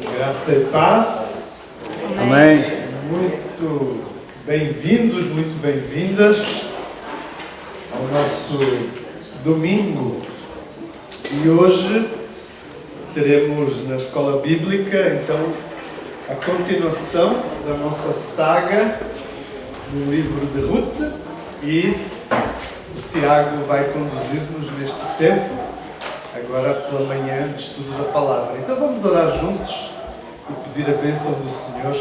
Graça e paz. Amém. Muito bem-vindos, muito bem-vindas ao nosso domingo. E hoje teremos na Escola Bíblica, então, a continuação da nossa saga no livro de Ruth. E o Tiago vai conduzir-nos neste tempo, agora pela manhã de estudo da palavra. Então vamos orar juntos e pedir a bênção do Senhor.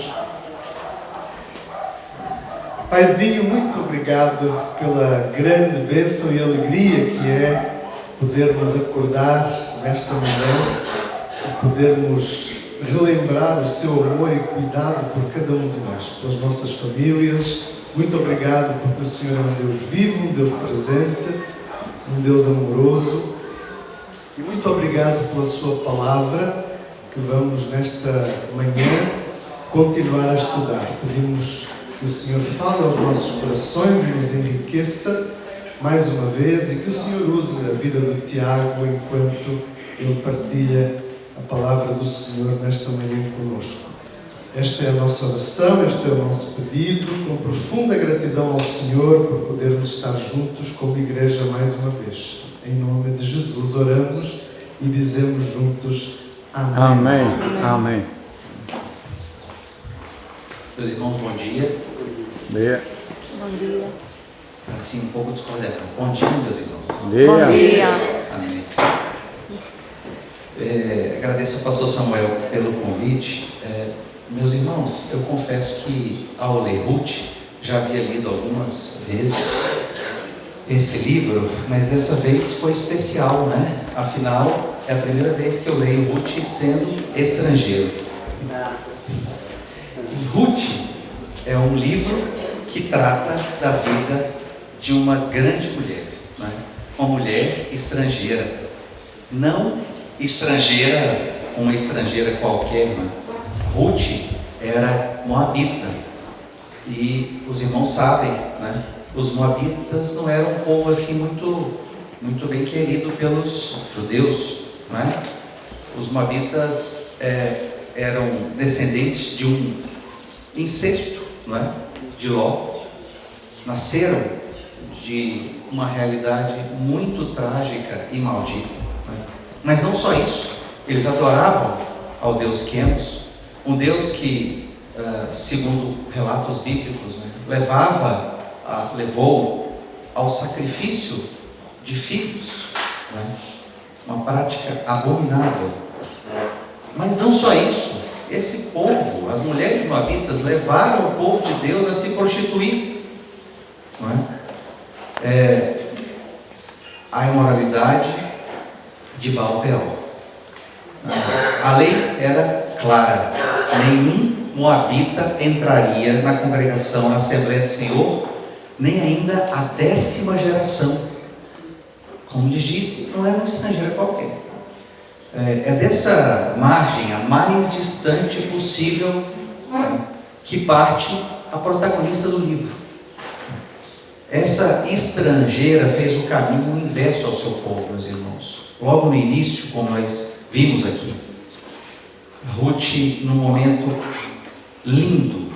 Paizinho, muito obrigado pela grande bênção e alegria que é podermos acordar nesta manhã e podermos relembrar o seu amor e cuidado por cada um de nós, pelas nossas famílias. Muito obrigado porque o Senhor é um Deus vivo, um Deus presente, um Deus amoroso. E muito obrigado pela sua palavra que vamos nesta manhã continuar a estudar. Pedimos que o Senhor fale aos nossos corações e nos enriqueça mais uma vez e que o Senhor use a vida do Tiago enquanto ele partilha a palavra do Senhor nesta manhã conosco. Esta é a nossa oração, este é o nosso pedido, com profunda gratidão ao Senhor por podermos estar juntos como igreja mais uma vez. Em nome de Jesus oramos e dizemos juntos amém. Amém. Amém. Meus irmãos, bom dia. Bom dia. Bom dia. Assim, um pouco discordante. Bom dia, meus irmãos. Bom dia. Bom dia. Amém. Agradeço ao pastor Samuel pelo convite. Meus irmãos, eu confesso que ao ler Ruth, já havia lido algumas vezes esse livro, mas dessa vez foi especial, né? Afinal, é a primeira vez que eu leio Ruth sendo estrangeiro. E Ruth é um livro que trata da vida de uma grande mulher, né? Uma mulher estrangeira. Não estrangeira, uma estrangeira qualquer, né? Ruth era moabita. E os irmãos sabem, né? Os moabitas não eram um povo assim muito bem querido pelos judeus, né? Os moabitas eram descendentes de um incesto, né? De Ló. Nasceram de uma realidade muito trágica e maldita, né? Mas não só isso, eles adoravam ao Deus Quemos, um Deus que, segundo relatos bíblicos, né, levou ao sacrifício de filhos, né, uma prática abominável. Mas não só isso, esse povo, as mulheres moabitas, levaram o povo de Deus a se prostituir, não é? A imoralidade de Baal-Peor. A lei era clara: nenhum moabita entraria na congregação, na Assembleia do Senhor, nem ainda a 10ª geração. Como lhes disse, não era um estrangeiro qualquer. É dessa margem, a mais distante possível, que parte a protagonista do livro. Essa estrangeira fez o caminho inverso ao seu povo, meus irmãos. Logo no início, como nós vimos aqui, Ruth, num momento lindo,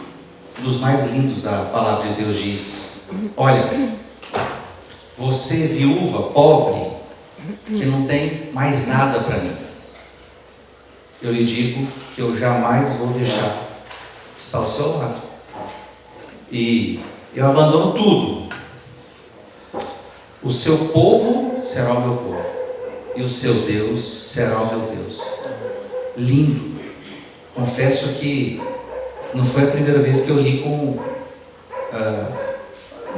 dos mais lindos da palavra de Deus, diz: olha, você viúva, pobre, que não tem mais nada para mim, eu lhe digo que eu jamais vou deixar estar ao seu lado, e eu abandono tudo. O seu povo será o meu povo, e o seu Deus será o meu Deus. Lindo. Confesso que não foi a primeira vez que eu li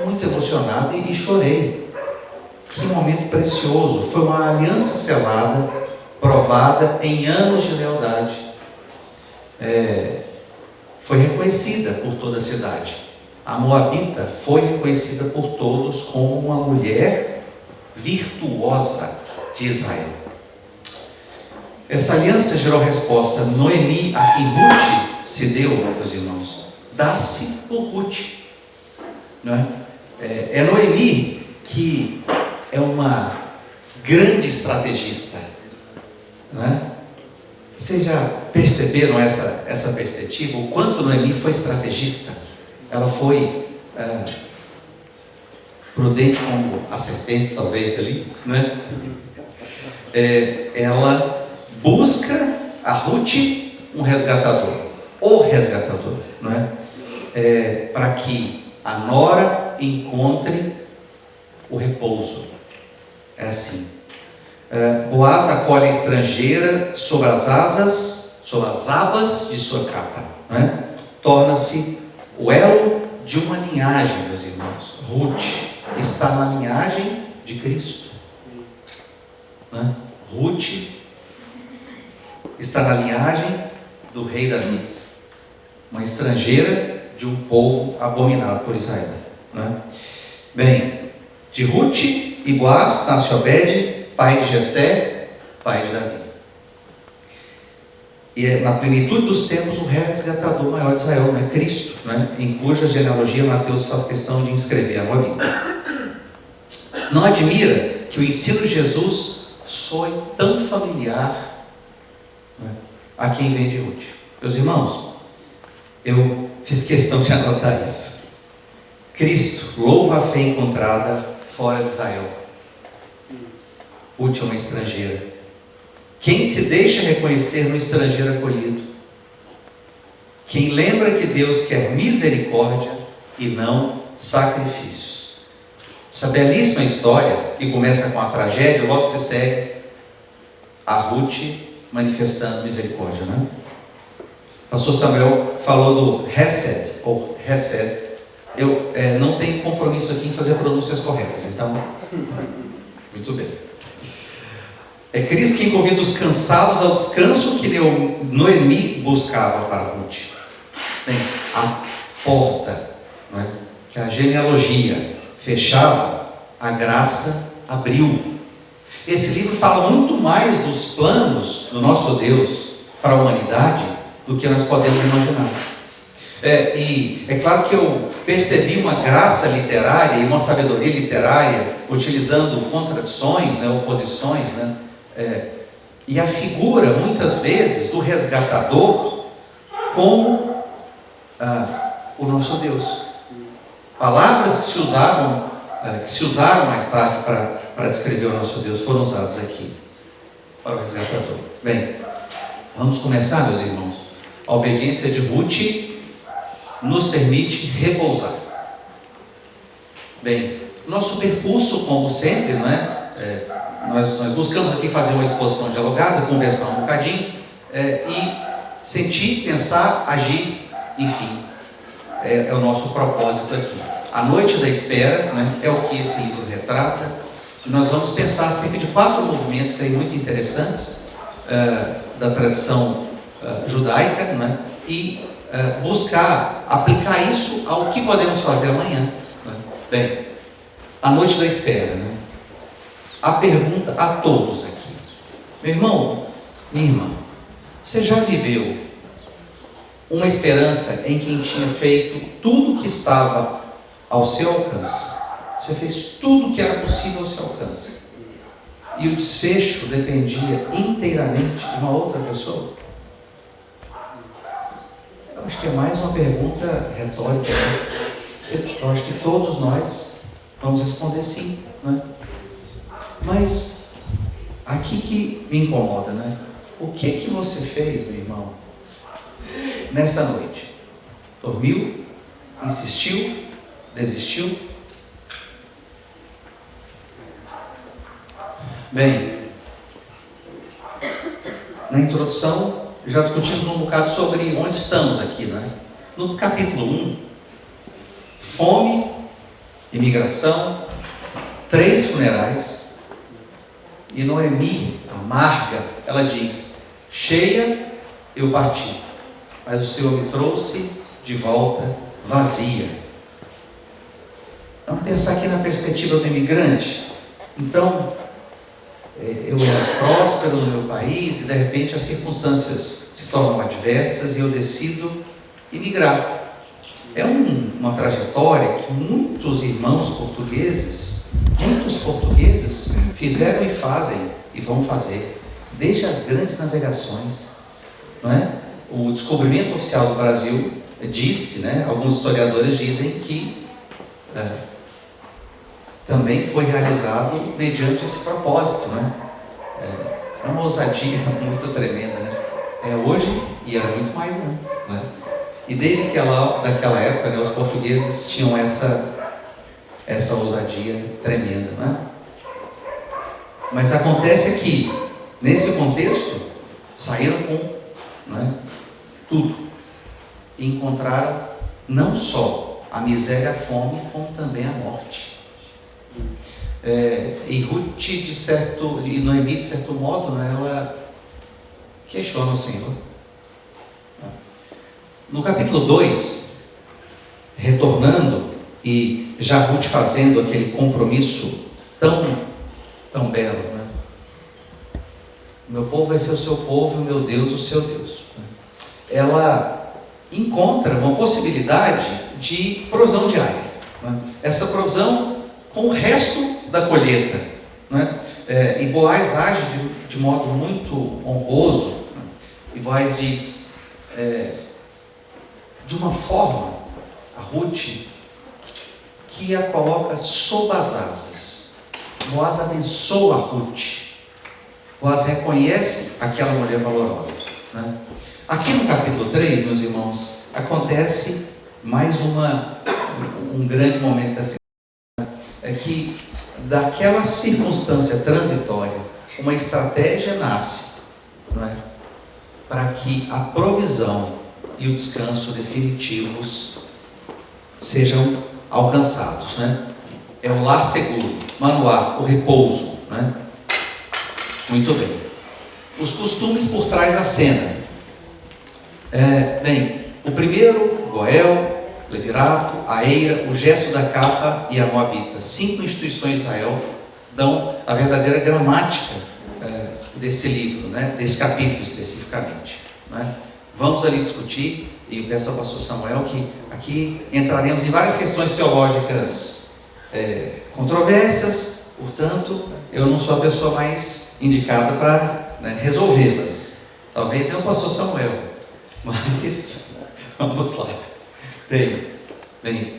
muito emocionado e chorei. Que momento precioso. Foi uma aliança selada, provada em anos de lealdade. Foi reconhecida por toda a cidade. A moabita foi reconhecida por todos como uma mulher virtuosa de Israel. Essa aliança gerou resposta. Noemi, a quem Ruth se deu, meus irmãos, dá-se por Ruth, não é? É Noemi que é uma grande estrategista, não é? Vocês já perceberam essa perspectiva? O quanto Noemi foi estrategista? Ela foi prudente como as serpentes, talvez, ali, né? Ela busca a Ruth um resgatador, o resgatador, não é? Para que a nora encontre o repouso. É assim. Boaz acolhe a estrangeira sobre as abas de sua capa, né? Torna-se o elo de uma linhagem, meus irmãos. Ruth está na linhagem de Cristo, né? Ruth está na linhagem do rei Davi, uma estrangeira de um povo abominado por Israel, né? Bem, de Ruth e Boaz nasce Obed, pai de Jessé, pai de Davi. E na plenitude dos tempos, o resgatador maior de Israel, né? Cristo, né? Em cuja genealogia Mateus faz questão de inscrever a Bíblia. Não admira que o ensino de Jesus soe tão familiar, né, a quem vem de Ruth. Meus irmãos, eu fiz questão de anotar isso. Cristo louva a fé encontrada fora de Israel. Ruth é uma estrangeira. Quem se deixa reconhecer no estrangeiro acolhido? Quem lembra que Deus quer misericórdia e não sacrifícios? Essa belíssima história, que começa com a tragédia, logo se segue a Ruth manifestando misericórdia, né? O pastor Samuel falou do Hesed, ou Hesed. Eu não tenho compromisso aqui em fazer pronúncias corretas, então, muito bem. É Cristo quem convida os cansados ao descanso que Noemi buscava para Ruth. Bem, a porta, não é, que a genealogia fechava, a graça abriu. Esse livro fala muito mais dos planos do nosso Deus para a humanidade do que nós podemos imaginar. E é claro que eu percebi uma graça literária e uma sabedoria literária, utilizando contradições, né, oposições, né? E a figura, muitas vezes, do resgatador como o nosso Deus. Palavras que se usaram mais tarde para descrever o nosso Deus, foram usadas aqui para o resgatador. Bem, vamos começar, meus irmãos. A obediência de Ruth nos permite repousar. Bem, nosso percurso, como sempre, não é? Nós buscamos aqui fazer uma exposição dialogada, conversar um bocadinho, e sentir, pensar, agir, enfim, é o nosso propósito aqui. A noite da espera, né, é o que esse livro retrata, e nós vamos pensar acerca de 4 movimentos aí muito interessantes da tradição judaica, né, e buscar aplicar isso ao que podemos fazer amanhã, né? Bem, a noite da espera, né? A pergunta a todos aqui: meu irmão, minha irmã, você já viveu uma esperança em quem tinha feito tudo que estava ao seu alcance? Você fez tudo que era possível ao seu alcance, e o desfecho dependia inteiramente de uma outra pessoa? Eu acho que é mais uma pergunta retórica, né? Eu acho que todos nós vamos responder sim, né? Mas aqui que me incomoda, né? O que você fez, meu irmão, nessa noite? Dormiu? Insistiu? Desistiu? Bem, na introdução já discutimos um bocado sobre onde estamos aqui, né? No capítulo 1, fome, imigração, 3 funerais. E Noemi, amarga, ela diz: cheia eu parti, mas o Senhor me trouxe de volta vazia. Vamos pensar aqui na perspectiva do imigrante. Então, eu era próspero no meu país e de repente as circunstâncias se tornam adversas e eu decido imigrar. É uma trajetória que muitos irmãos portugueses, muitos portugueses fizeram e fazem e vão fazer, desde as grandes navegações, não é? O descobrimento oficial do Brasil disse, né, alguns historiadores dizem que também foi realizado mediante esse propósito, né? É uma ousadia muito tremenda, né? É hoje e era muito mais antes, né? E desde daquela época, né, os portugueses tinham essa ousadia tremenda, né? Mas acontece que, nesse contexto, saíram com, né, tudo. E encontraram não só a miséria e a fome, como também a morte. E Ruth, e Noemi, de certo modo, né, ela questiona o Senhor. No capítulo 2, retornando, e já Ruth fazendo aquele compromisso tão belo, né? O meu povo vai ser o seu povo e o meu Deus o seu Deus. Ela encontra uma possibilidade de provisão diária, né? Essa provisão com o resto da colheita, né? E Boaz age de modo muito honroso, né? E Boaz diz, de uma forma, a Ruth, que a coloca sob as asas. Boaz abençoa a Ruth. Boaz reconhece aquela mulher valorosa, né? Aqui no capítulo 3, meus irmãos, acontece mais um grande momento dessa história. É que daquela circunstância transitória, uma estratégia nasce, não é? Para que a provisão e o descanso definitivos sejam alcançados, né? É o lar seguro, manuar, o repouso, né? Muito bem. Os costumes por trás da cena. O primeiro, Goel, Levirato, a eira, o gesto da capa e a moabita. 5 instituições de Israel dão a verdadeira gramática desse livro, né? Desse capítulo especificamente, né? Vamos ali discutir, e eu peço ao pastor Samuel que aqui entraremos em várias questões teológicas controversas, portanto, eu não sou a pessoa mais indicada para, né, resolvê-las. Talvez é o pastor Samuel, mas vamos lá. Bem,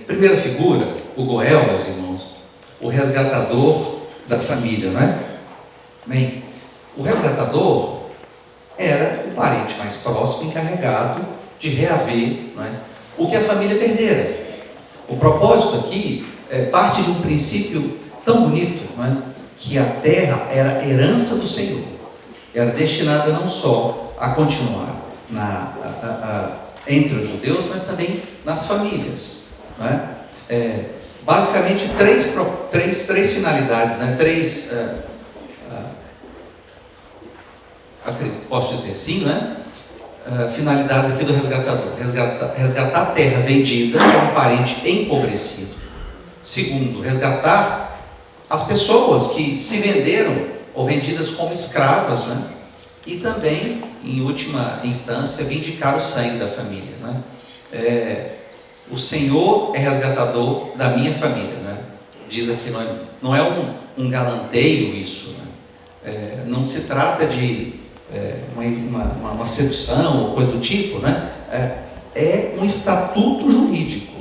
primeira figura, o Goel, meus irmãos, o resgatador da família, não é? Bem, o resgatador era o parente mais próximo encarregado de reaver, não é, o que a família perdera. O propósito aqui parte de um princípio tão bonito, não é, que a terra era herança do Senhor, era destinada não só a continuar entre os judeus, mas também nas famílias, não é? Basicamente três finalidades, né? Posso dizer sim, né? Finalidades aqui do resgatador: resgatar a terra vendida por um parente empobrecido. Segundo, resgatar as pessoas que se venderam ou vendidas como escravas, né? E também, em última instância, vindicar o sangue da família, né? O Senhor é resgatador da minha família, né? Diz aqui, não é um galanteio isso, né? Não se trata de uma sedução ou coisa do tipo, né? É um estatuto jurídico.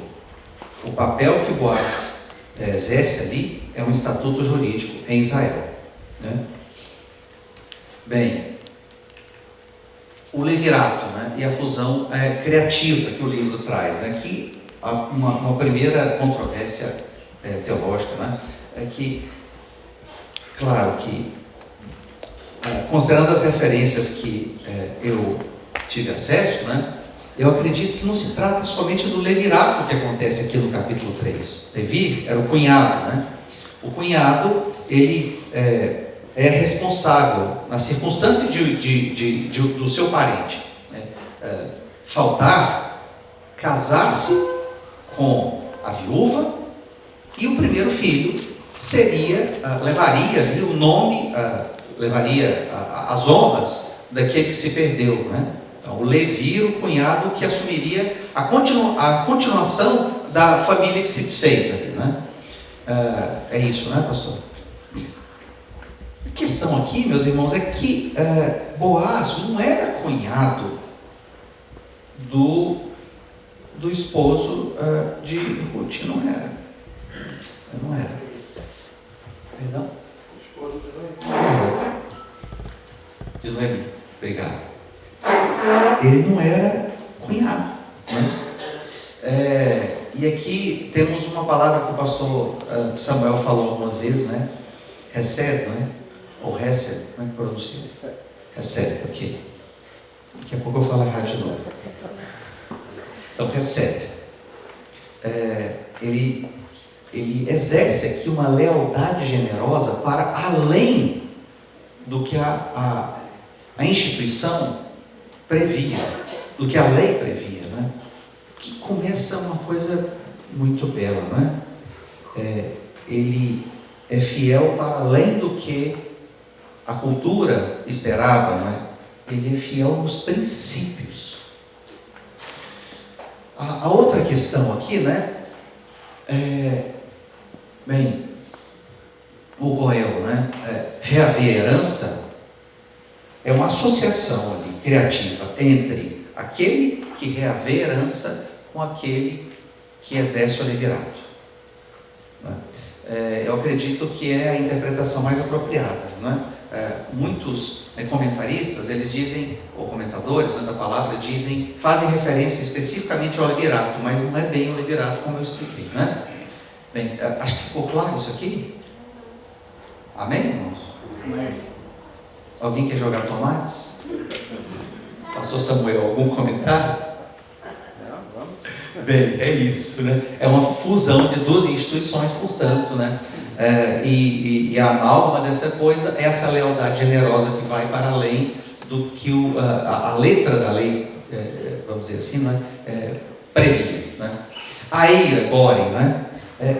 O papel que Boaz exerce ali é um estatuto jurídico em Israel, né? Bem, o levirato, né, e a fusão criativa que o livro traz. Aqui, uma primeira controvérsia teológica, né, é que, claro que, considerando as referências que eu tive acesso, né, eu acredito que não se trata somente do levirato que acontece aqui no capítulo 3. Levi era o cunhado, né? O cunhado, ele é responsável, na circunstância do seu parente, né, faltar, casar-se com a viúva, e o primeiro filho levaria ali o nome, levaria as honras daquele que se perdeu, né? Então, o Levi, o cunhado, que assumiria a continuação da família que se desfez ali, né? É isso, né, pastor? A questão aqui, meus irmãos, é que Boaz não era cunhado do esposo de Ruth. Não era. Não era. Perdão? Perdão. De Noemi. Obrigado. Ele não era cunhado, né? E aqui temos uma palavra que o pastor Samuel falou algumas vezes, né? Hesed, né? Ou Hesed, como é que pronuncia? Hesed, ok. Daqui a pouco eu falo errado de novo. Então, Hesed. Ele exerce aqui uma lealdade generosa para além do que a instituição previa, do que a lei previa, né? Que começa uma coisa muito bela, né? Ele é fiel para além do que a cultura esperava, né? Ele é fiel nos princípios. A outra questão aqui, né? Bem, o Goel, né? Reaver herança é uma associação ali, criativa, entre aquele que reavê herança com aquele que exerce o levirato, né? Eu acredito que é a interpretação mais apropriada, né? Muitos comentaristas, eles dizem, ou comentadores, né, da palavra, fazem referência especificamente ao levirato, mas não é bem o levirato como eu expliquei, né? Bem, acho que ficou claro isso aqui? Amém, irmãos? Amém. Alguém quer jogar tomates? Pastor Samuel, algum comentário? Não, vamos. Bem, é isso, né? É uma fusão de duas instituições, portanto, né? E a amálgama dessa coisa é essa lealdade generosa que vai para além do que a letra da lei, vamos dizer assim, né? Previa, né? Aí, agora, né?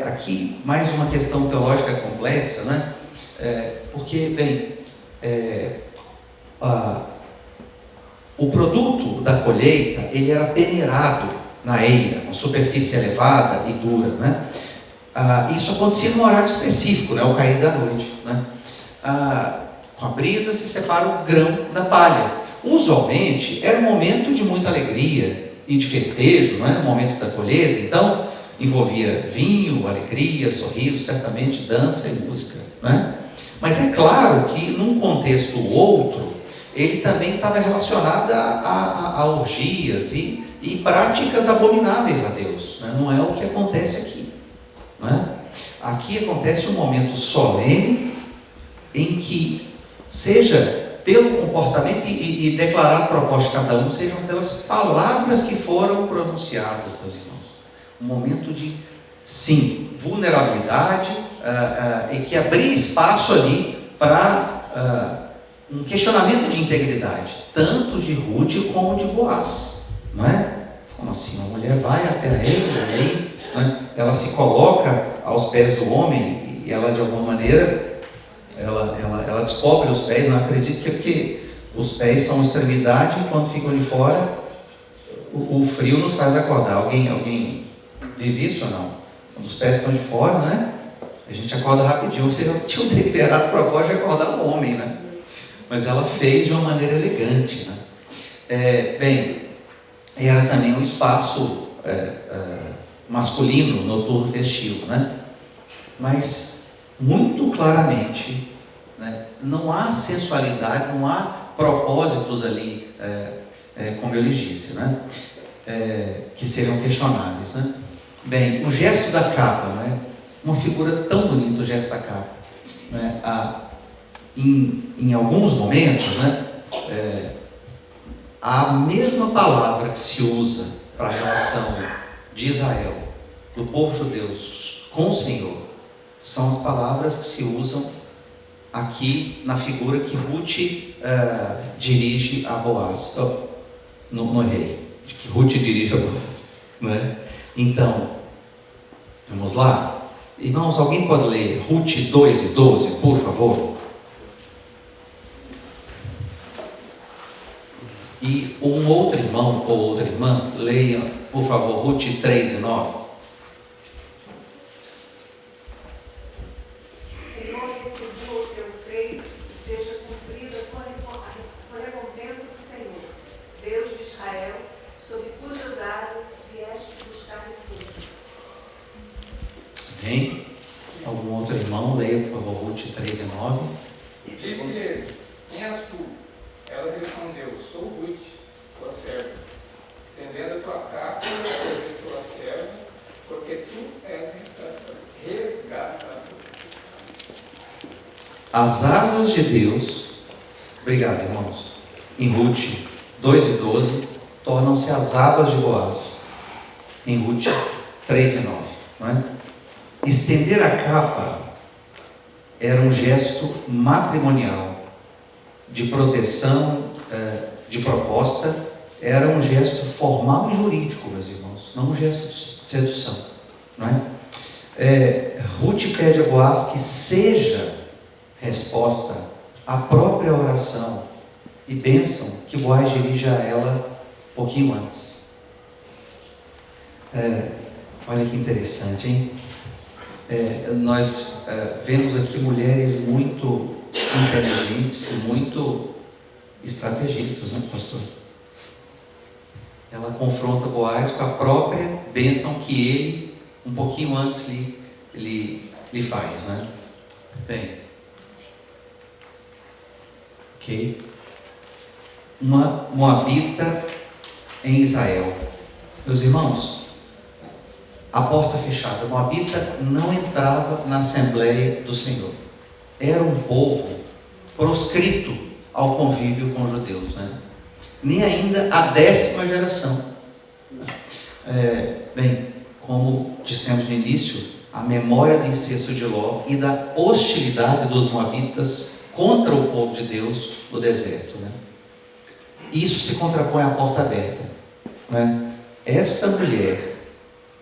Aqui, mais uma questão teológica complexa, né? Porque, bem, o produto da colheita, ele era peneirado na eira, uma superfície elevada e dura, né? Isso acontecia num horário específico, né? O cair da noite, né? Com a brisa se separa o grão da palha. Usualmente era um momento de muita alegria e de festejo, né? O momento da colheita, então envolvia vinho, alegria, sorriso, certamente dança e música, né? Mas é claro que num contexto outro, ele também estava relacionado a orgias e práticas abomináveis a Deus, né? Não é o que acontece aqui, né? Aqui acontece um momento solene em que, seja pelo comportamento e declarar a proposta de cada um, sejam pelas palavras que foram pronunciadas, meus irmãos. Um momento de, sim, vulnerabilidade e que abria espaço ali para um questionamento de integridade, tanto de Ruth como de Boaz, não é? Como assim? Uma mulher vai até ele, né? Ela se coloca aos pés do homem e ela, de alguma maneira, ela descobre os pés. Não acredito que é porque os pés são extremidade e quando ficam de fora, o frio nos faz acordar. Alguém vive isso ou não? Quando os pés estão de fora, né? A gente acorda rapidinho. Você não tinha um deliberado propósito de acordar o homem, né? Mas ela fez de uma maneira elegante, né? Bem, era também um espaço masculino, noturno, festivo, né? Mas, muito claramente, né, não há sensualidade, não há propósitos ali, como eu lhes disse, né? Que seriam questionáveis, né? Bem, o gesto da capa, né? Uma figura tão bonita, o gesto da capa, né? Em alguns momentos, né? A mesma palavra que se usa para a relação de Israel, do povo judeu com o Senhor, são as palavras que se usam aqui na figura que Ruth dirige a Boaz, no rei, que Ruth dirige a Boaz, né? Então, vamos lá. Irmãos, alguém pode ler Ruth 2:12, por favor? E um outro irmão ou outra irmã, leia, por favor, Ruth 3:9. Senhor, retribua o teu feito, seja cumprida com a recompensa do Senhor, Deus de Israel, sob cujas asas vieste buscar refúgio. Amém? Algum outro irmão, leia por favor Ruth 3:9. Disse-lhe ele: quem és tu? Ela respondeu: sou Ruth, tua serva. Estendendo a tua capa, serei tua serva, porque tu és resgatador. As asas de Deus, obrigado irmãos, em Ruth 2:12, tornam-se as abas de Boaz, em Ruth 3:9, não é? Estender a capa era um gesto matrimonial, de proteção, de proposta, era um gesto formal e jurídico, meus irmãos, não um gesto de sedução, não é? Ruth pede a Boaz que seja resposta à própria oração e bênção que Boaz dirige a ela um pouquinho antes. Olha que interessante, hein? Nós vemos aqui mulheres muito inteligentes e muito estrategistas, né, pastor? Ela confronta Boaz com a própria bênção que ele, um pouquinho antes, lhe faz, né? Bem, ok. Uma moabita em Israel. Meus irmãos, a porta fechada. Moabita não entrava na Assembleia do Senhor. Era um povo proscrito ao convívio com os judeus, né? Nem ainda a 10ª geração. Bem, como dissemos no início, a memória do incesto de Ló e da hostilidade dos moabitas contra o povo de Deus no deserto, né? Isso se contrapõe à porta aberta, né? Essa mulher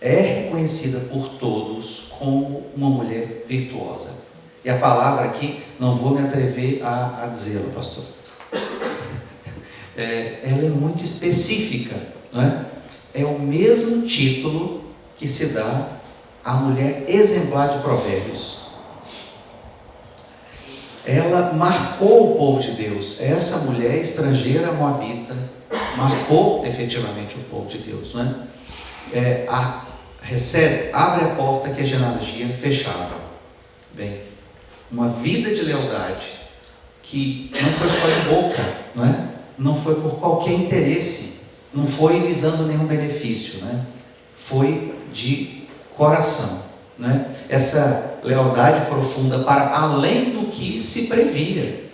é reconhecida por todos como uma mulher virtuosa. E a palavra aqui, não vou me atrever a dizê-la, pastor. Ela é muito específica, não é? É o mesmo título que se dá à mulher exemplar de Provérbios. Ela marcou o povo de Deus. Essa mulher estrangeira moabita marcou efetivamente o povo de Deus, não é? Abre a porta que a genealogia fechava. Bem, uma vida de lealdade que não foi só de boca, não é? Não foi por qualquer interesse, não foi visando nenhum benefício, né? Foi de coração, né? Essa lealdade profunda para além do que se previa,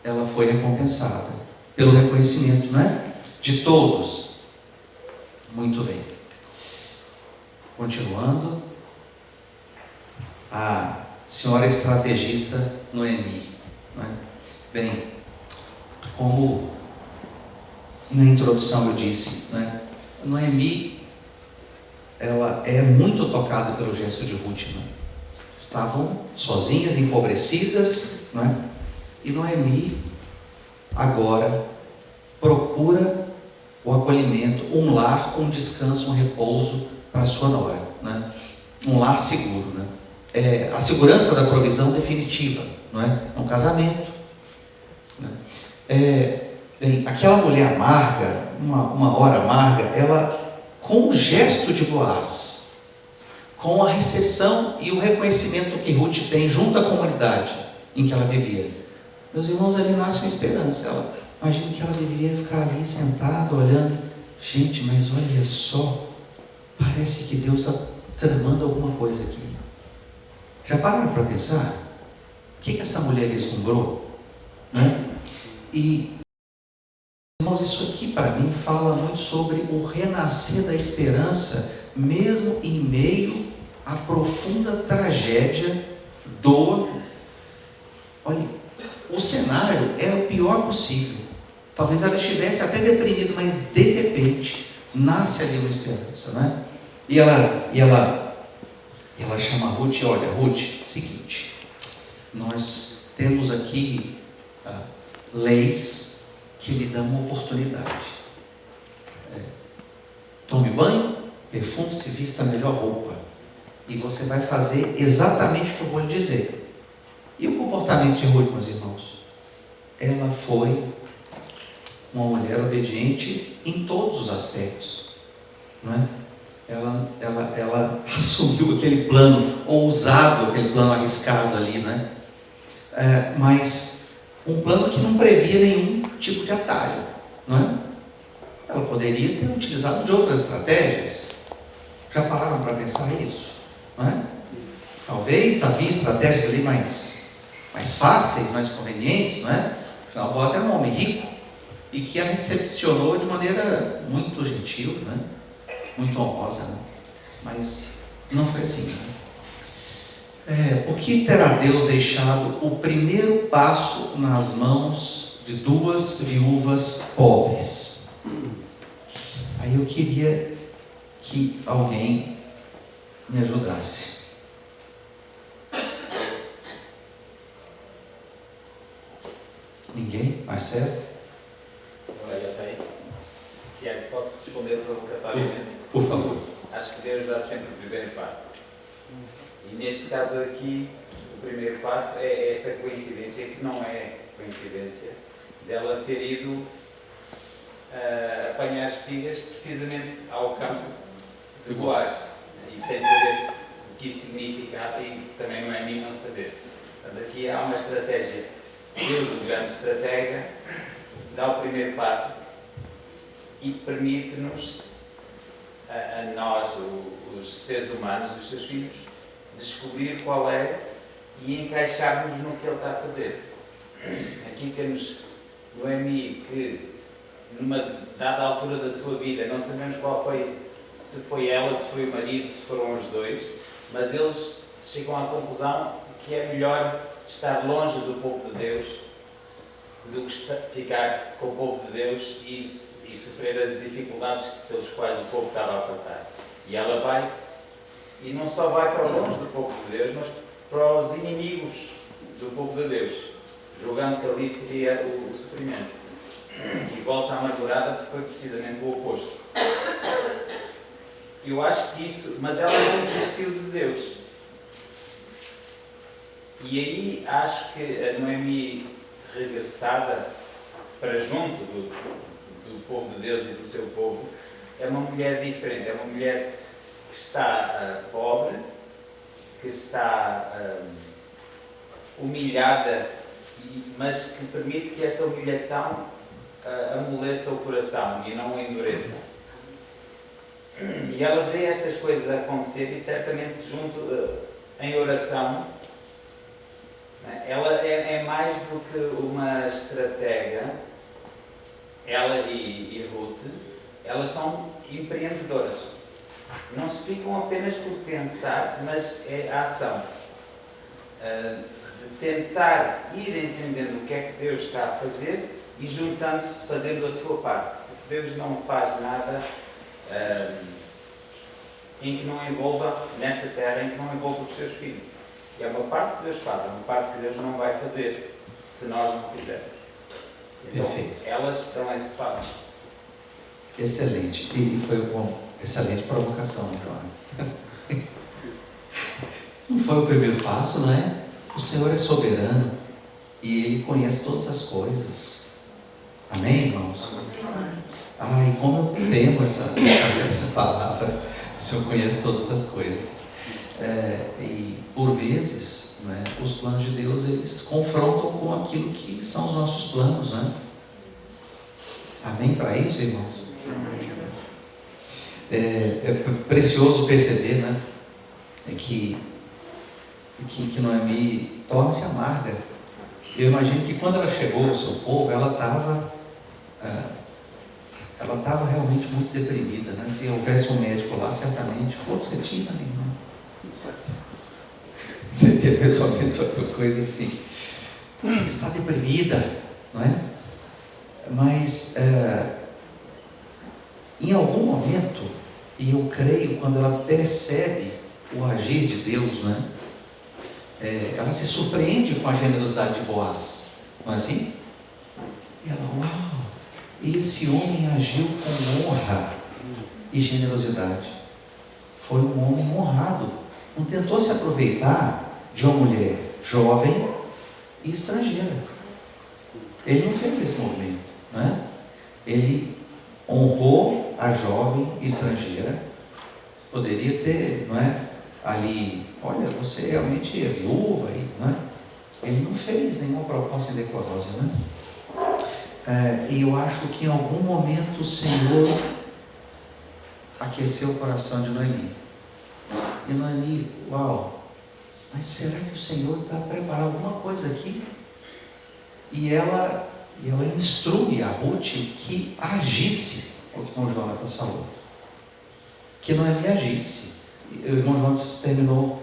ela foi recompensada pelo reconhecimento, né? De todos. Muito bem. Continuando, a senhora estrategista Noemi, não é? Bem, como na introdução eu disse, né? Noemi, ela é muito tocada pelo gesto de Ruth, né? Estavam sozinhas, empobrecidas, não é? E Noemi agora procura o acolhimento, um lar, um descanso, um repouso para sua nora, né? Um lar seguro, né? A segurança da provisão definitiva, não é? Um casamento, né? Bem, aquela mulher amarga, uma hora amarga, ela, com o gesto de Boaz, com a recepção e o reconhecimento que Ruth tem junto à comunidade em que ela vivia, meus irmãos, ali nasce uma esperança. Ela, imagina que ela deveria ficar ali sentada, olhando, gente, mas olha só, parece que Deus está tramando alguma coisa aqui. Já pararam para pensar? O que essa mulher vislumbrou? Né? E, irmãos, isso aqui para mim fala muito sobre o renascer da esperança, mesmo em meio à profunda tragédia, dor. Olha, o cenário é o pior possível. Talvez ela estivesse até deprimida, mas de repente nasce ali uma esperança, né? E ela chama a Ruth, olha, Ruth, seguinte, nós temos aqui leis que lhe dão uma oportunidade. Tome banho, perfume-se, vista a melhor roupa, e você vai fazer exatamente o que eu vou lhe dizer. E o comportamento de Ruth, meus irmãos? Ela foi uma mulher obediente em todos os aspectos, não é? Ela assumiu aquele plano, ousado, aquele plano arriscado ali, né? Mas um plano que não previa nenhum tipo de atalho, não é? Ela poderia ter utilizado de outras estratégias. Já pararam para pensar isso? Não é? Talvez havia estratégias ali mais fáceis, mais convenientes, não é? Afinal, Boaz era um homem rico e que a recepcionou de maneira muito gentil, né? Muito honrosa, né? Mas não foi assim, né? Por que terá Deus deixado o primeiro passo nas mãos de duas viúvas pobres? Aí eu queria que alguém me ajudasse. Ninguém? Marcelo? Olha, já tem. Tiago, posso responder provocatoriamente? Por favor. Acho que Deus dá sempre o primeiro passo. E neste caso aqui, o primeiro passo é esta coincidência, que não é coincidência, dela ter ido apanhar espigas precisamente ao campo de Boaz. E sem saber o que isso significava, e também não é mim não saber. Portanto, aqui há uma estratégia. Deus, o grande estratega, dá o primeiro passo e permite-nos, a nós, os seres humanos, os seus filhos, descobrir qual é e encaixarmos no que Ele está a fazer. Aqui temos Noemi, que numa dada altura da sua vida, não sabemos qual foi, se foi ela, se foi o marido, se foram os dois, mas eles chegam à conclusão que é melhor estar longe do povo de Deus do que ficar com o povo de Deus e sofrer as dificuldades pelos quais o povo estava a passar. E ela vai, e não só vai para longe do povo de Deus, mas para os inimigos do povo de Deus, julgando que ali teria o sofrimento. E volta amargurada, que foi precisamente o oposto. Eu acho que isso, mas ela não desistiu de Deus. E aí acho que a Noemi, regressada para junto do povo de Deus e do seu povo, é uma mulher diferente, é uma mulher que está pobre, que está humilhada, mas que permite que essa humilhação amoleça o coração e não o endureça. E ela vê estas coisas acontecer e certamente junto em oração. Ela é mais do que uma estratega. Ela e Ruth, elas são empreendedoras. Não se ficam apenas por pensar, mas é a ação. De tentar ir entendendo o que é que Deus está a fazer e juntando-se, fazendo a sua parte. Porque Deus não faz nada em que não envolva, nesta terra, em que não envolva os seus filhos. E é uma parte que Deus faz, é uma parte que Deus não vai fazer, se nós não fizermos. Então, perfeito. Elas dão esse passo. Excelente. E foi uma excelente provocação, então. Não foi o primeiro passo, não é? O Senhor é soberano e Ele conhece todas as coisas. Amém, irmãos? Ai, como eu temo essa palavra. O Senhor conhece todas as coisas. E por vezes, né, os planos de Deus, eles confrontam com aquilo que são os nossos planos, né? Amém para isso, irmãos? É precioso perceber, né, que Noemi torna-se amarga. Eu imagino que quando ela chegou ao seu povo, ela estava realmente muito deprimida, né? Se houvesse um médico lá, certamente, você tinha, minha irmã. Você tinha pessoalmente alguma coisa assim. Você está deprimida, não é? Mas em algum momento, e eu creio, quando ela percebe o agir de Deus, né? Ela se surpreende com a generosidade de Boaz, não é assim? E ela, uau, esse homem agiu com honra e generosidade. Foi um homem honrado, não tentou se aproveitar de uma mulher jovem e estrangeira. Ele não fez esse movimento, né? Ele honrou a jovem estrangeira. Poderia ter, não é? Ali, olha, você realmente é viúva, não é? Ele não fez nenhuma proposta indecorosa, né? E eu acho que em algum momento o Senhor aqueceu o coração de Noemi. E Noemi, uau, mas será que o Senhor está preparando alguma coisa aqui? E ela instrui a Ruth que agisse, o que o irmão Jonatas falou. Que Noemi agisse. O irmão Jonatas terminou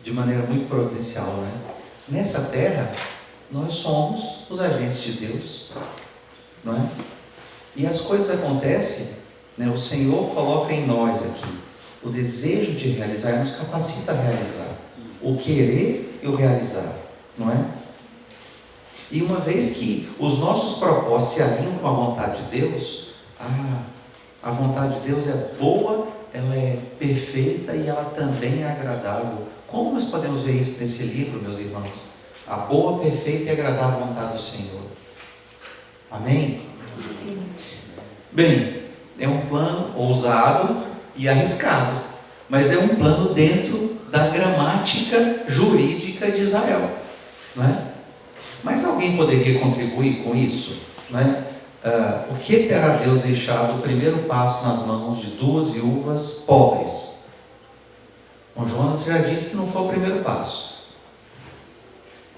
de maneira muito providencial, né? Nessa terra, nós somos os agentes de Deus, não é? E as coisas acontecem, né? O Senhor coloca em nós aqui o desejo de realizar, nos capacita a realizar, o querer e o realizar, não é? E uma vez que os nossos propósitos se alinham com a vontade de Deus, a vontade de Deus é boa, ela é perfeita e ela também é agradável. Como nós podemos ver isso nesse livro, meus irmãos? A boa, perfeita e agradável vontade do Senhor. Amém? Bem, é um plano ousado e arriscado, mas é um plano dentro da gramática jurídica de Israel, não é? Mas alguém poderia contribuir com isso, não é? Por que terá Deus deixado o primeiro passo nas mãos de duas viúvas pobres? O Jonas já disse que não foi o primeiro passo.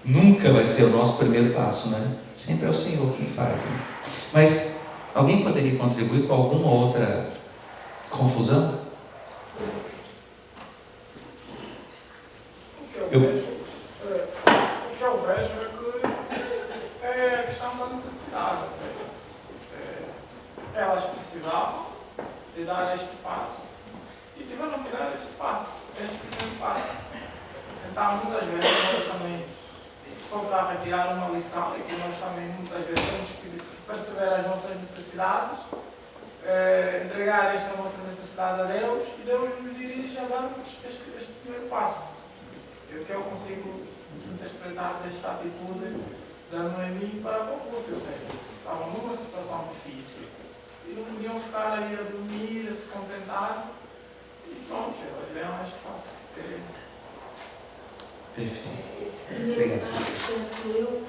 Nunca vai ser o nosso primeiro passo, né? Sempre é o Senhor quem faz, né? Mas alguém poderia contribuir com alguma outra confusão? O que eu vejo é que é a questão da necessidade, ou seja, elas precisavam de dar este passo e tiveram que dar este pequeno passo. Então, muitas vezes, nós também, se for para retirar uma lição, e que nós também muitas vezes temos que perceber as nossas necessidades, entregar esta nossa necessidade a Deus, e Deus nos dirige a darmos este primeiro passo. É o que eu consigo interpretar desta atitude da Noemi para a Ruth, ou seja, estavam numa situação difícil e não podiam ficar aí a dormir, a se contentar, e pronto, elas deram este passo. Perfeito. Esse primeiro passo, penso eu,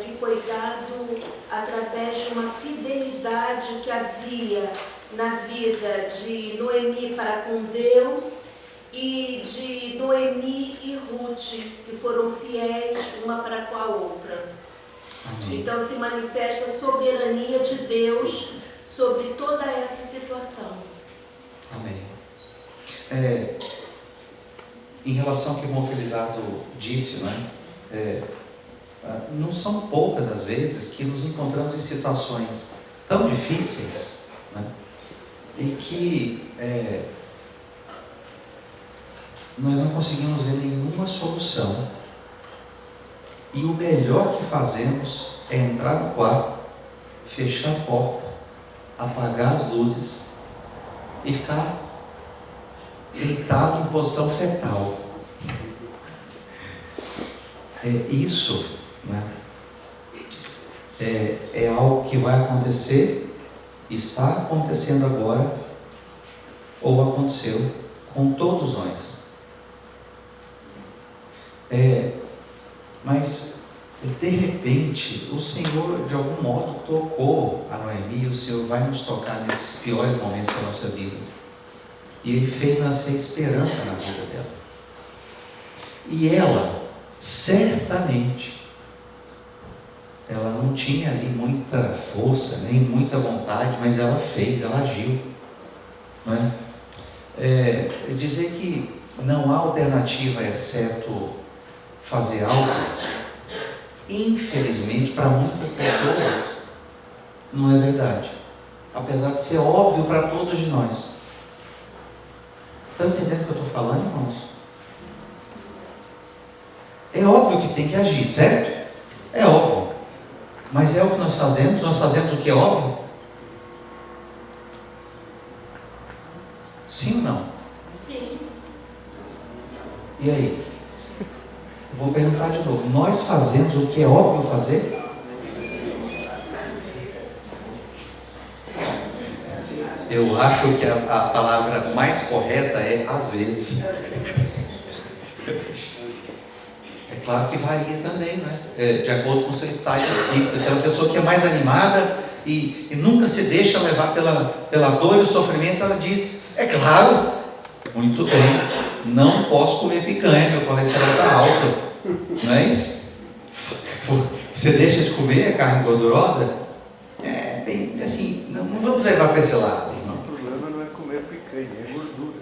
que foi dado através de uma fidelidade que havia na vida de Noemi para com Deus e de Noemi e Ruth, que foram fiéis uma para com a outra. Amém. Então se manifesta a soberania de Deus sobre toda essa situação. Amém. Em relação ao que o irmão Felizardo disse, né? Não são poucas as vezes que nos encontramos em situações tão difíceis, né? E que nós não conseguimos ver nenhuma solução. E o melhor que fazemos é entrar no quarto, fechar a porta, apagar as luzes e ficar deitado em posição fetal. Isso, né? É algo que vai acontecer, está acontecendo agora, ou aconteceu com todos nós. Mas de repente o Senhor de algum modo tocou a Noemi, e o Senhor vai nos tocar nesses piores momentos da nossa vida, e Ele fez nascer esperança na vida dela, e ela certamente ela não tinha ali muita força, nem muita vontade, mas ela fez, ela agiu, não é? Dizer que não há alternativa exceto fazer algo, infelizmente para muitas pessoas não é verdade, apesar de ser óbvio para todos de nós. Estão entendendo o que eu estou falando, irmãos? É óbvio que tem que agir, certo? É óbvio, mas é o que nós fazemos o que é óbvio? Sim ou não? Sim. E aí? Vou perguntar de novo. Nós fazemos o que é óbvio fazer? Eu acho que a palavra mais correta é às vezes. É claro que varia também, né? De acordo com o seu estado de espírito. Tem uma pessoa que é mais animada e nunca se deixa levar pela dor e o sofrimento, ela diz, é claro, muito bem, não posso comer picanha, meu colesterol está alto. Não é isso? Você deixa de comer a carne gordurosa? É bem assim, não vamos levar para esse lado, irmão. O problema não é comer picanha, é gordura.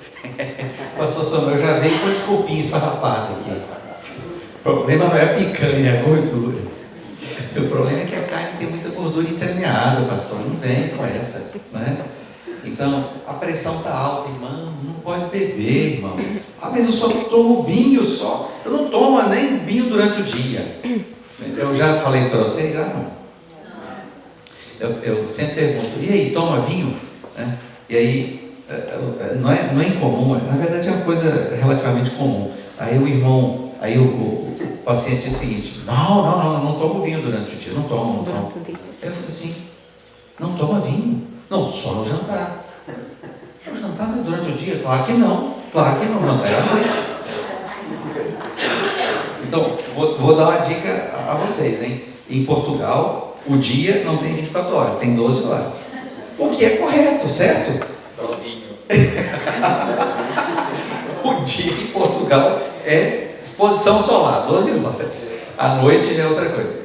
Pastor Samuel já veio com desculpinha esfarrapada aqui. O problema não é a picanha, é a gordura. O problema é que a carne tem muita gordura entremeada, pastor. Não vem com essa, né? Então, a pressão está alta, irmão. Não pode beber, irmão. Mas eu só tomo vinho só. Eu não tomo nem vinho durante o dia. Eu já falei isso para vocês? Já não. Eu sempre pergunto, e aí, toma vinho? Né? E aí, não é incomum, na verdade é uma coisa relativamente comum. Aí o irmão, o paciente diz o seguinte, não tomo vinho durante o dia, não tomo. Eu falei assim, não toma vinho? Não, só no jantar. No jantar, mas durante o dia? Claro que não, jantar é à noite. Então, vou dar uma dica a vocês, hein? Em Portugal, o dia não tem 24 horas, tem 12 horas. O que é correto, certo? Só vinho. O dia em Portugal é exposição solar, 12 horas. À noite já é outra coisa.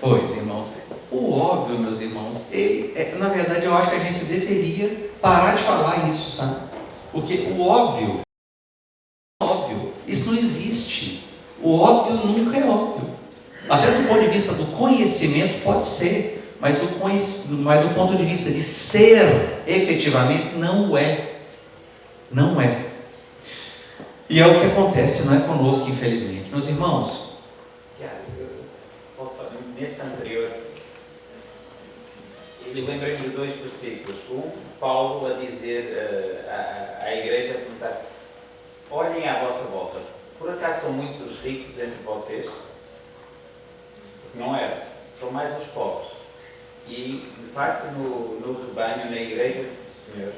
Pois, irmãos, o óbvio, meus irmãos, na verdade eu acho que a gente deveria parar de falar isso, sabe? Porque o óbvio, isso não existe. O óbvio nunca é óbvio. Até do ponto de vista do conhecimento pode ser, mas do ponto de vista de ser efetivamente não é. Não é. E é o que acontece, não é conosco, infelizmente. Meus irmãos, nesse anterior, eu lembrei-me de 2 versículos. Paulo a dizer à igreja, perguntar, olhem à vossa volta, por acaso são muitos os ricos entre vocês? Não eram, são mais os pobres. E, de facto, no rebanho, na igreja do Senhor,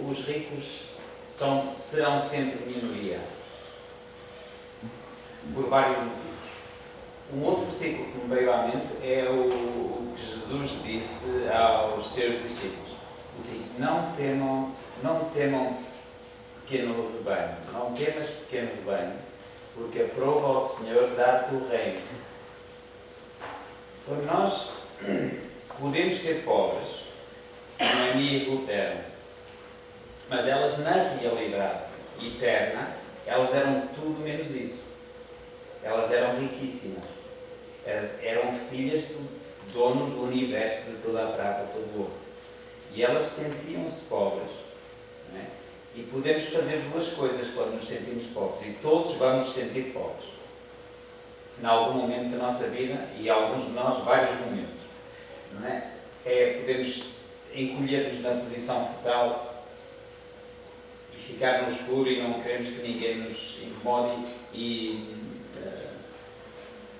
os ricos serão sempre minoria, por vários motivos. Um outro versículo que me veio à mente é o que Jesus disse aos seus discípulos. Disse, não temam pequeno rebanho, não temas pequeno rebanho, porque aprova ao Senhor dar-te o reino. Então nós podemos ser pobres, não é amigo eterno, mas elas na realidade eterna, elas eram tudo menos isso. Elas eram riquíssimas. Elas eram filhas do dono do universo, de toda a prata, todo o ouro. E elas sentiam-se pobres. Não é? E podemos fazer 2 coisas quando nos sentimos pobres. E todos vamos nos sentir pobres. Em algum momento da nossa vida, e alguns de nós, vários momentos. Não é? Podemos encolher-nos na posição fetal e ficar no escuro e não queremos que ninguém nos incomode e,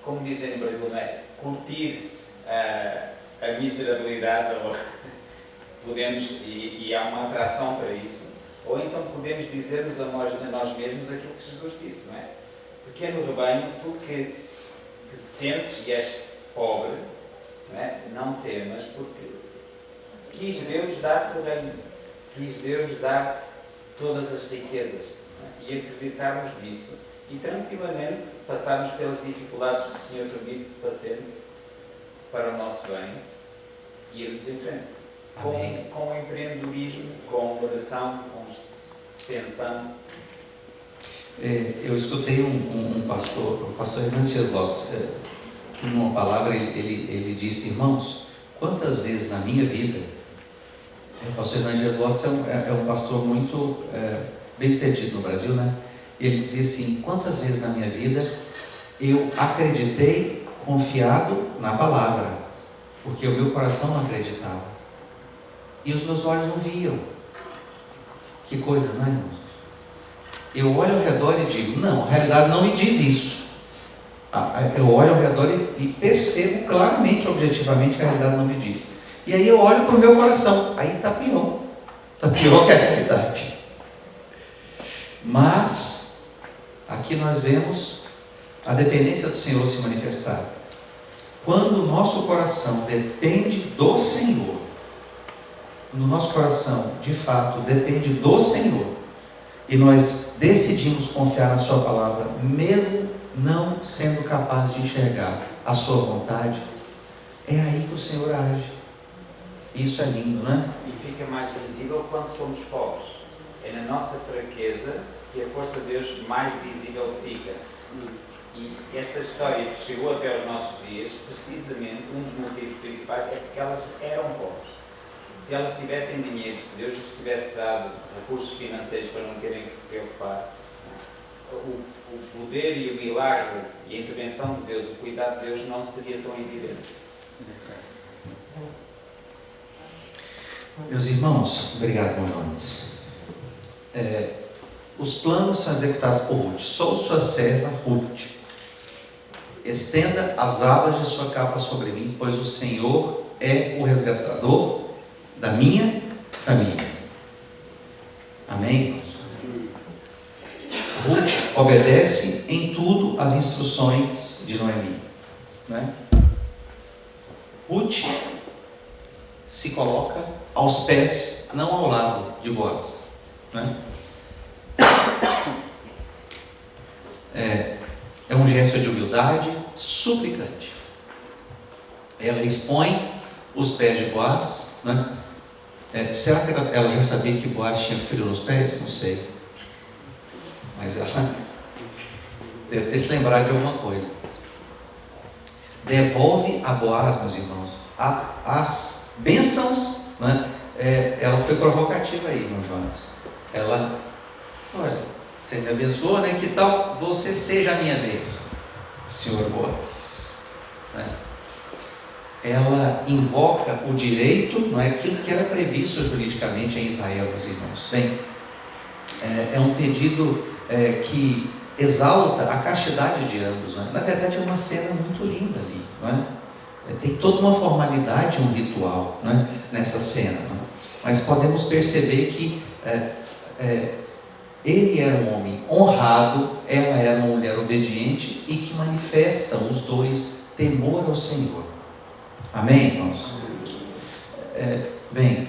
como dizem no Brasil, não é? Curtir a miserabilidade, ou podemos, e há uma atração para isso, ou então podemos dizer-nos a nós mesmos aquilo que Jesus disse, não é? Pequeno rebanho, tu que te sentes e és pobre, não é? Não temas, porque quis Deus dar-te o reino, quis Deus dar-te todas as riquezas, não é? E acreditarmos nisso e tranquilamente passarmos pelas dificuldades que o Senhor permite que passemos para o nosso bem e irmos em frente. Com empreendedorismo, com oração, com extensão. Eu escutei o pastor Hernandes Lopes, numa palavra, ele disse, irmãos, quantas vezes na minha vida, o pastor Hernandes Lopes é um pastor muito bem sucedido no Brasil, né? Ele dizia assim, quantas vezes na minha vida eu acreditei confiado na palavra, porque o meu coração não acreditava e os meus olhos não viam. Que coisa, não é, irmãos? Eu olho ao redor e digo, não, a realidade não me diz isso. Eu olho ao redor e percebo claramente, objetivamente, que a realidade não me diz. E aí eu olho para o meu coração, aí está pior. Está pior que a realidade. Mas, aqui nós vemos a dependência do Senhor se manifestar. Quando o nosso coração depende do Senhor, no nosso coração, de fato, depende do Senhor, e nós decidimos confiar na Sua palavra, mesmo não sendo capaz de enxergar a Sua vontade, é aí que o Senhor age. Isso é lindo, não é? E fica mais visível quando somos pobres. É na nossa fraqueza que a força de Deus mais visível fica. E esta história que chegou até aos nossos dias, precisamente, um dos motivos principais é porque elas eram pobres. Se elas tivessem dinheiro, se Deus lhes tivesse dado recursos financeiros para não terem que se preocupar, o poder e o milagre e a intervenção de Deus, o cuidado de Deus não seria tão evidente. Meus irmãos, obrigado, irmão Jones. Os planos são executados por Ruth. Sou sua serva, Ruth. Estenda as abas de sua capa sobre mim, pois o Senhor é o resgatador da minha família. Amém, irmãos? Ruth obedece em tudo às instruções de Noemi. Não é? Ruth se coloca aos pés, não ao lado de Boaz. Né? É um gesto de humildade suplicante. Ela expõe os pés de Boaz. Né? Será que ela já sabia que Boaz tinha frio nos pés? Não sei. Mas ela deve ter se lembrado de alguma coisa. Devolve a Boaz, meus irmãos, as bênçãos. Né? Ela foi provocativa aí, irmão Jonas. Ela, olha, você me abençoou, né? Que tal você seja a minha bênção, Senhor Boaz? Né? Ela invoca o direito, não é aquilo que era previsto juridicamente em Israel, meus irmãos. Bem, é um pedido que exalta a castidade de ambos. Né? Na verdade, é uma cena muito linda ali, não é? Tem toda uma formalidade, um ritual, né, nessa cena. Né? Mas podemos perceber que ele era um homem honrado, ela era uma mulher obediente e que manifestam os dois temor ao Senhor. Amém, irmãos? Bem,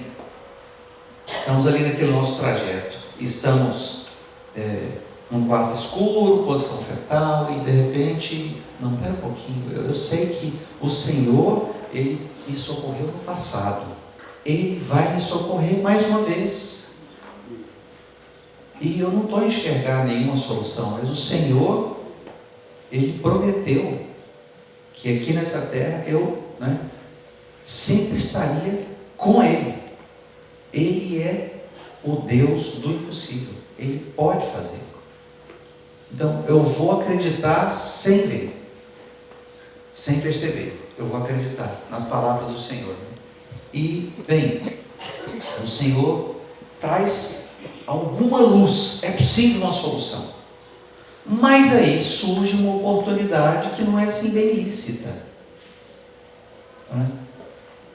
estamos ali naquele nosso trajeto. Estamos num quarto escuro, posição fetal, e de repente, não, pera um pouquinho, eu sei que o Senhor, Ele me socorreu no passado, Ele vai me socorrer mais uma vez, e eu não estou a enxergar nenhuma solução, mas o Senhor, Ele prometeu que aqui nessa terra eu, né, sempre estaria com Ele. Ele é o Deus do impossível, Ele pode fazer. Então eu vou acreditar sem ver, sem perceber. Eu vou acreditar nas palavras do Senhor. E, bem, o Senhor traz alguma luz. É possível uma solução. Mas aí surge uma oportunidade que não é assim bem lícita. Né?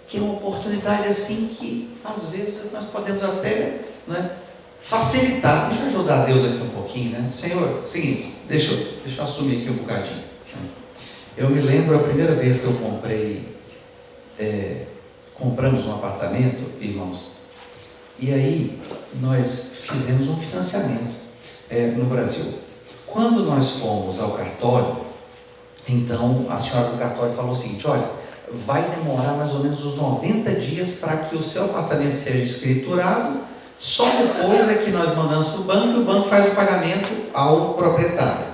Que é uma oportunidade assim que às vezes nós podemos até, né, facilitar. Deixa eu ajudar Deus aqui um pouquinho, né? Senhor, seguinte, deixa eu assumir aqui um bocadinho. Eu me lembro a primeira vez que eu compramos um apartamento, irmãos, e aí nós fizemos um financiamento no Brasil. Quando nós fomos ao cartório, então a senhora do cartório falou o seguinte: olha, vai demorar mais ou menos uns 90 dias para que o seu apartamento seja escriturado. Só depois é que nós mandamos para o banco e o banco faz o pagamento ao proprietário.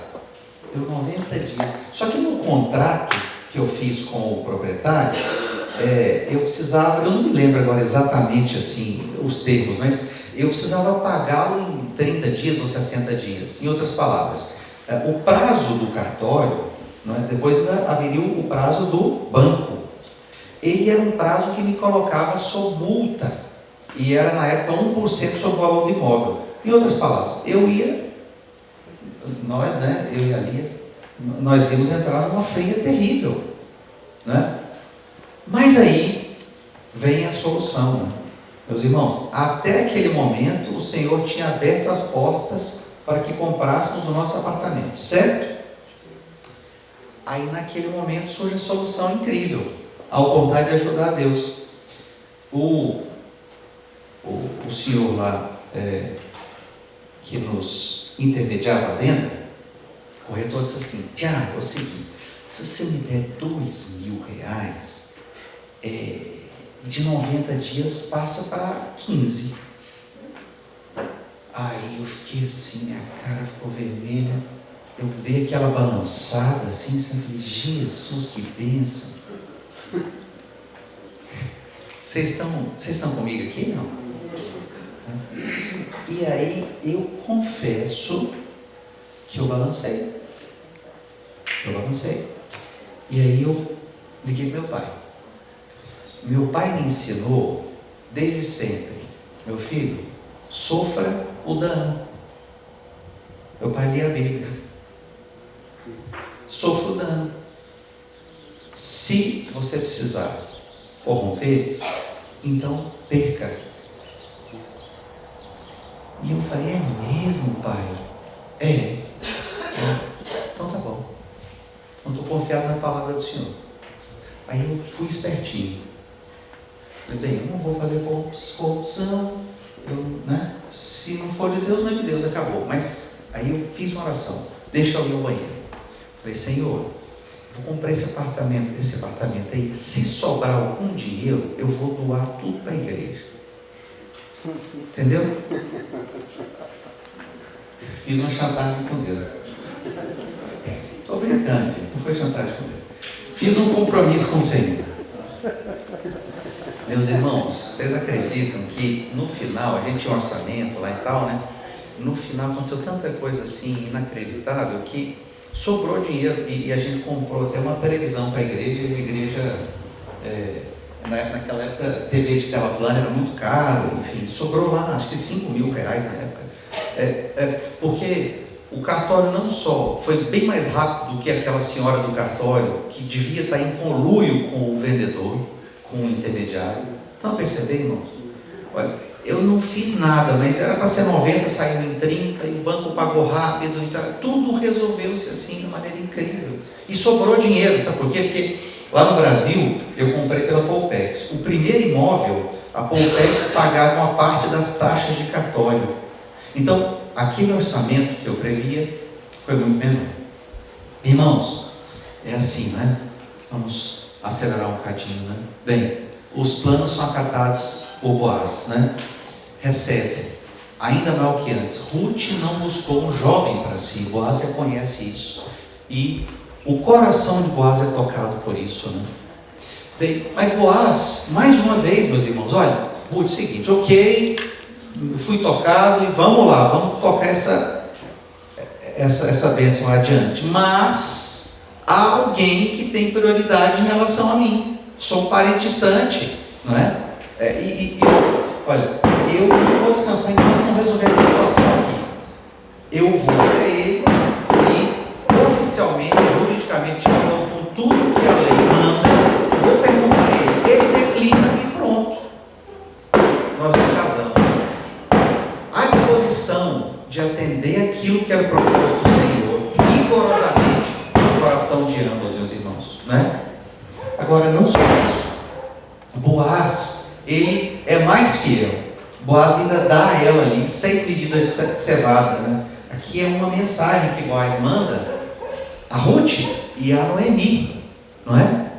Deu 90 dias. Só que no contrato que eu fiz com o proprietário, eu precisava, eu não me lembro agora exatamente assim os termos, mas eu precisava pagá-lo em 30 dias ou 60 dias. Em outras palavras, o prazo do cartório, não é? Depois haveria o prazo do banco. Ele era um prazo que me colocava sob multa. E era na época 1% sobre o valor do imóvel. Em outras palavras, nós, né, eu e a Lia, nós íamos entrar numa fria terrível, né? Mas aí vem a solução, né? Meus irmãos, até aquele momento o Senhor tinha aberto as portas para que comprássemos o nosso apartamento, certo? Aí naquele momento surge a solução incrível, a vontade de ajudar a Deus. O senhor lá, que nos intermediava a venda, o corretor disse assim: Tiago, é o seguinte, se você me der R$2.000, de 90 dias passa para 15. Aí eu fiquei assim, minha cara ficou vermelha, eu dei aquela balançada assim, falei: Jesus, que bênção. Vocês estão comigo aqui, não? E aí eu confesso que eu balancei. E aí eu liguei para meu pai. Meu pai me ensinou desde sempre: meu filho, sofra o dano. Meu pai lia a Bíblia. Sofra o dano. Se você precisar corromper, então perca. E eu falei: é mesmo, pai? Então tá bom. Não estou confiado na palavra do Senhor. Aí eu fui espertinho. Falei: bem, eu não vou fazer corrupção, se não for de Deus, não é de Deus, acabou. Mas aí eu fiz uma oração: deixa eu ir ao banheiro. Falei: Senhor, vou comprar esse apartamento aí, se sobrar algum dinheiro, eu vou doar tudo para a igreja. Entendeu? Fiz uma chantagem com Deus. Estou brincando, gente, não foi chantagem com Deus. Fiz um compromisso com o Senhor. Meus irmãos, vocês acreditam que no final, a gente tinha um orçamento lá e tal, né? No final aconteceu tanta coisa assim, inacreditável, que sobrou dinheiro e a gente comprou até uma televisão para a igreja, e a igreja, naquela época, TV de tela plana era muito caro, enfim, sobrou lá, acho que R$5.000 na época. Porque o cartório não só foi bem mais rápido do que aquela senhora do cartório, que devia estar em conluio com o vendedor, com o intermediário. Estão percebendo, irmãos? Olha, eu não fiz nada, mas era para ser 90, saiu em 30, e o banco pagou rápido, então, tudo resolveu-se assim de maneira incrível. E sobrou dinheiro, sabe por quê? Porque lá no Brasil, eu comprei pela Polpex. O primeiro imóvel, a Polpex pagava uma parte das taxas de cartório. Então, aquele orçamento que eu previa foi muito menor. Irmãos, é assim, né? Vamos acelerar um bocadinho, né? Bem, os planos são acatados por Boaz, né? Recebe, ainda maior que antes. Ruth não buscou um jovem para si. Boaz reconhece isso. E o coração de Boaz é tocado por isso, né? Bem, mas Boaz, mais uma vez, meus irmãos, olha, Ruth, seguinte, ok, fui tocado e vamos lá, vamos tocar essa bênção adiante. Mas há alguém que tem prioridade em relação a mim. Sou um parente distante, não é? Olha, eu não vou descansar enquanto não resolver essa situação aqui. Eu vou até ele e oficialmente, juridicamente, de acordo com tudo que a lei manda, vou perguntar a ele. Ele declina e pronto. Nós nos casamos. A disposição de atender aquilo que era o propósito do Senhor, rigorosamente, no coração de ambos, meus irmãos, né? Agora, não só isso. Boaz, ele é mais fiel. Boaz ainda dá a ela ali 6 medidas de cevada, né? Aqui é uma mensagem que Boaz manda a Ruth e a Noemi, não é?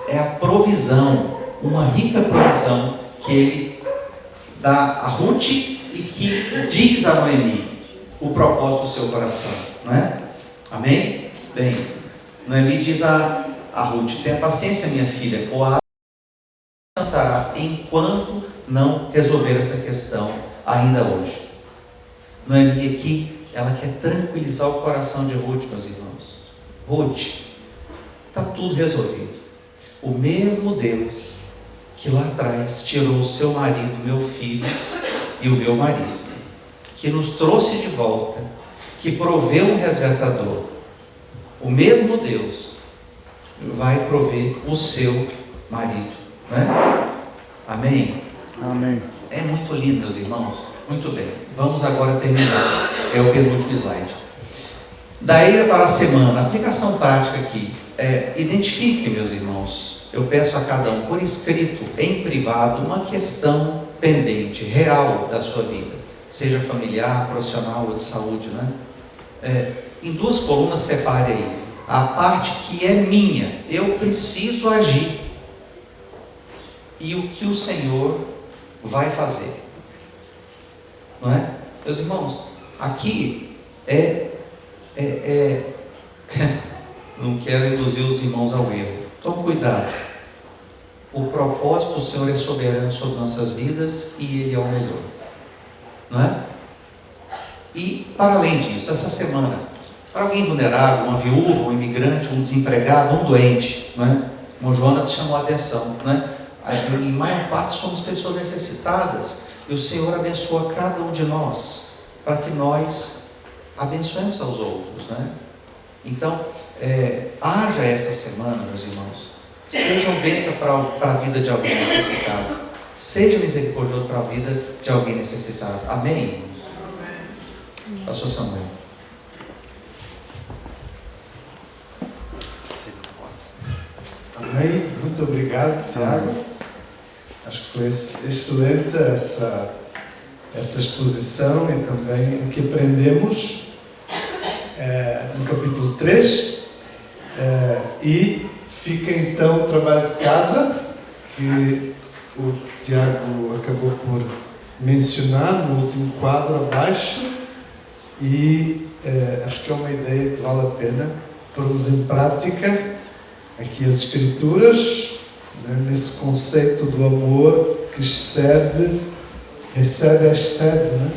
É a provisão, uma rica provisão que ele dá a Ruth e que diz a Noemi o propósito do seu coração, não é? Amém? Bem, Noemi diz a Ruth: tenha paciência, minha filha, Boaz descansará enquanto não resolver essa questão ainda hoje. Noemi aqui, ela quer tranquilizar o coração de Ruth, meus irmãos. Ruth, está tudo resolvido. O mesmo Deus que lá atrás tirou o seu marido, meu filho e o meu marido, que nos trouxe de volta, que proveu um resgatador, o mesmo Deus vai prover o seu marido, não é? Amém? Amém. É muito lindo, meus irmãos. Muito bem. Vamos agora terminar. É o penúltimo slide. Daí para a semana, aplicação prática aqui. Identifique, meus irmãos, eu peço a cada um por escrito, em privado, uma questão pendente, real da sua vida, seja familiar, profissional ou de saúde, né? Em 2 colunas separe aí a parte que é minha, eu preciso agir, e o que o Senhor vai fazer, não é? Meus irmãos, aqui não quero induzir os irmãos ao erro. Tome cuidado. O propósito do Senhor é soberano sobre nossas vidas e Ele é o melhor, não é? E para além disso, essa semana, para alguém vulnerável, uma viúva, um imigrante, um desempregado, um doente, não é? Como Jonas chamou a atenção, não é? Em maior parte somos pessoas necessitadas e o Senhor abençoa cada um de nós para que nós abençoemos aos outros, não é? Então, haja essa semana, meus irmãos, sejam bênção para a vida de alguém necessitado, seja misericordioso para a vida de alguém necessitado. Amém, irmãos? Pastor Samuel. Amém. Muito obrigado, Tiago. Acho que foi excelente essa exposição e também o que aprendemos no capítulo 3. E fica então o trabalho de casa que o Tiago acabou por mencionar no último quadro abaixo, e acho que é uma ideia que vale a pena pormos em prática aqui as Escrituras, né, nesse conceito do amor que excede, né,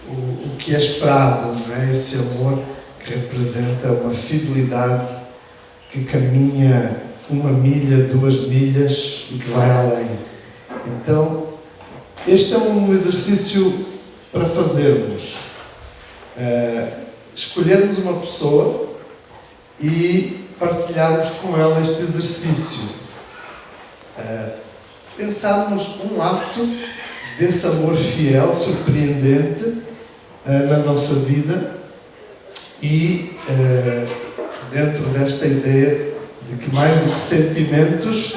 o que é esperado, né, esse amor que representa uma fidelidade que caminha 1 milha, 2 milhas e que vai além. Então, este é um exercício para fazermos. Escolhermos uma pessoa e partilharmos com ela este exercício. Pensarmos um ato desse amor fiel, surpreendente na nossa vida, e dentro desta ideia de que mais do que sentimentos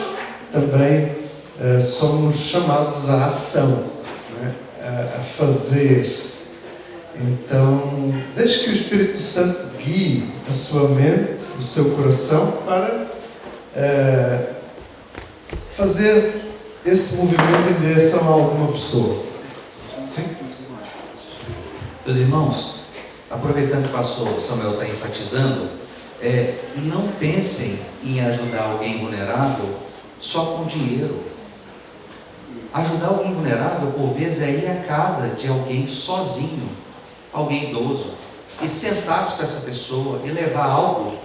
também somos chamados à ação, né? A fazer. Então, deixe que o Espírito Santo guie a sua mente, o seu coração para fazer esse movimento em direção a alguma pessoa. Sim? Meus irmãos, aproveitando que o pastor Samuel está enfatizando, não pensem em ajudar alguém vulnerável só com dinheiro. Ajudar alguém vulnerável, por vezes, é ir à casa de alguém sozinho, alguém idoso, e sentar-se com essa pessoa e levar algo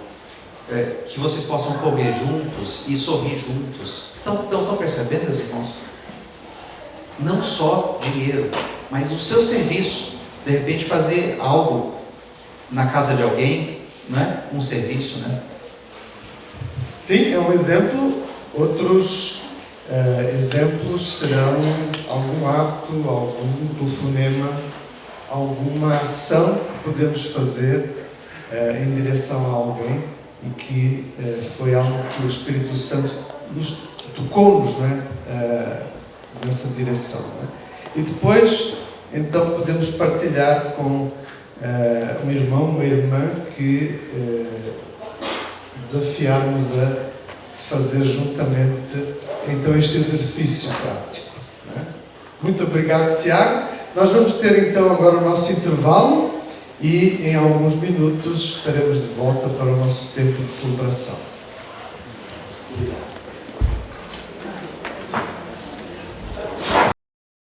que vocês possam comer juntos e sorrir juntos. Estão percebendo, meus irmãos? Não só dinheiro, mas o seu serviço. De repente fazer algo na casa de alguém, não é? Um serviço, né? Sim, é um exemplo. Outros exemplos serão algum ato, algum telefonema, alguma ação que podemos fazer em direção a alguém e que foi algo que o Espírito Santo tocou-nos, não é? Nessa direção. Não é? E depois, então, podemos partilhar com um irmão, uma irmã que desafiarmos a fazer juntamente então este exercício prático. Não é? Muito obrigado, Tiago. Nós vamos ter então agora o nosso intervalo e em alguns minutos estaremos de volta para o nosso tempo de celebração.